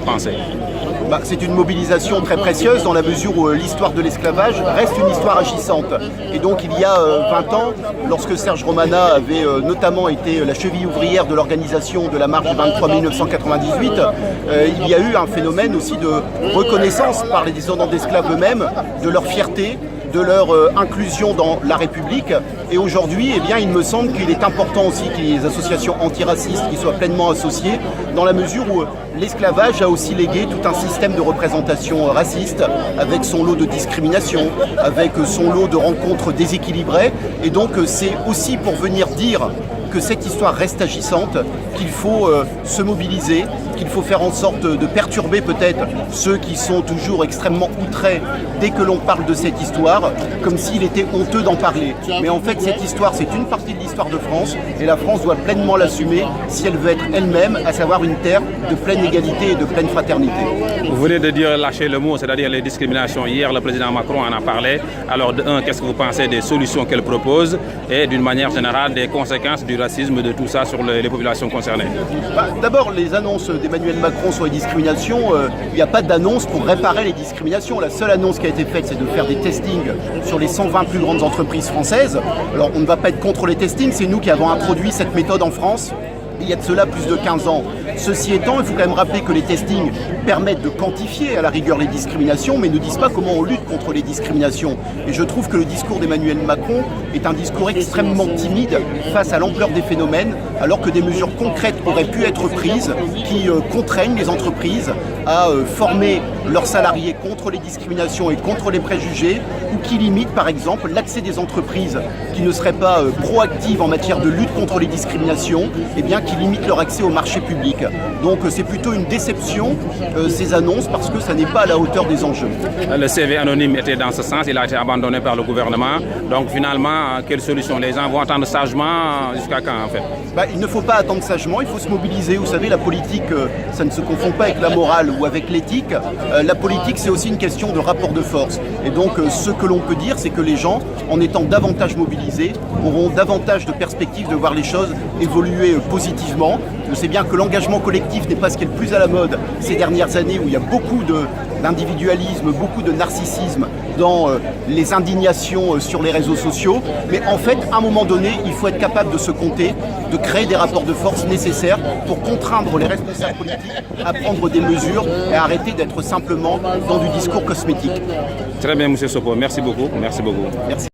pensée? C'est une mobilisation très précieuse dans la mesure où l'histoire de l'esclavage reste une histoire agissante. Et donc il y a 20 ans, lorsque Serge Romana avait notamment été la cheville ouvrière de l'organisation de la marche du 23 mai 1998, il y a eu un phénomène aussi de reconnaissance par les descendants d'esclaves eux-mêmes de leur fierté, de leur inclusion dans la République. Et aujourd'hui, il me semble qu'il est important aussi que les associations antiracistes qui soient pleinement associées, dans la mesure où l'esclavage a aussi légué tout un système de représentation raciste, avec son lot de discrimination, avec son lot de rencontres déséquilibrées. Et donc c'est aussi pour venir dire que cette histoire reste agissante, qu'il faut se mobiliser, qu'il faut faire en sorte de perturber peut-être ceux qui sont toujours extrêmement outrés dès que l'on parle de cette histoire, comme s'il était honteux d'en parler. Mais en fait, cette histoire, c'est une partie de l'histoire de France, et la France doit pleinement l'assumer si elle veut être elle-même, à savoir une terre de pleine égalité et de pleine fraternité. Vous venez de dire lâcher le mot, c'est-à-dire les discriminations. Hier, le président Macron en a parlé. Alors, de un, qu'est-ce que vous pensez des solutions qu'elle propose et d'une manière générale des conséquences du racisme, de tout ça sur les populations concernées? D'abord, les annonces d'Emmanuel Macron sur les discriminations, il n'y a pas d'annonce pour réparer les discriminations. La seule annonce qui a été faite, c'est de faire des testings sur les 120 plus grandes entreprises françaises. Alors, on ne va pas être contre les testings, c'est nous qui avons introduit cette méthode en France. Il y a de cela plus de 15 ans. Ceci étant, il faut quand même rappeler que les testings permettent de quantifier à la rigueur les discriminations, mais ne disent pas comment on lutte contre les discriminations. Et je trouve que le discours d'Emmanuel Macron est un discours extrêmement timide face à l'ampleur des phénomènes, alors que des mesures concrètes auraient pu être prises qui contraignent les entreprises à former leurs salariés contre les discriminations et contre les préjugés, ou qui limitent par exemple l'accès des entreprises qui ne seraient pas proactives en matière de lutte contre les discriminations, qui limitent leur accès au marché public. Donc c'est plutôt une déception ces annonces parce que ça n'est pas à la hauteur des enjeux. Le CV anonyme était dans ce sens, il a été abandonné par le gouvernement. Donc finalement, quelle solution? Les gens vont attendre sagement jusqu'à quand en fait? Il ne faut pas attendre sagement, il faut se mobiliser. Vous savez, la politique, ça ne se confond pas avec la morale ou avec l'éthique. La politique, c'est aussi une question de rapport de force. Et donc ce que l'on peut dire, c'est que les gens, en étant davantage mobilisés, auront davantage de perspectives de voir les choses évoluer positivement. Je sais bien que l'engagement collectif n'est pas ce qui est le plus à la mode ces dernières années, où il y a beaucoup d'individualisme, beaucoup de narcissisme dans les indignations sur les réseaux sociaux. Mais en fait, à un moment donné, il faut être capable de se compter, de créer des rapports de force nécessaires pour contraindre les responsables politiques à prendre des mesures et à arrêter d'être simplement dans du discours cosmétique. Très bien, M. Sopo. Merci beaucoup. Merci beaucoup. Merci.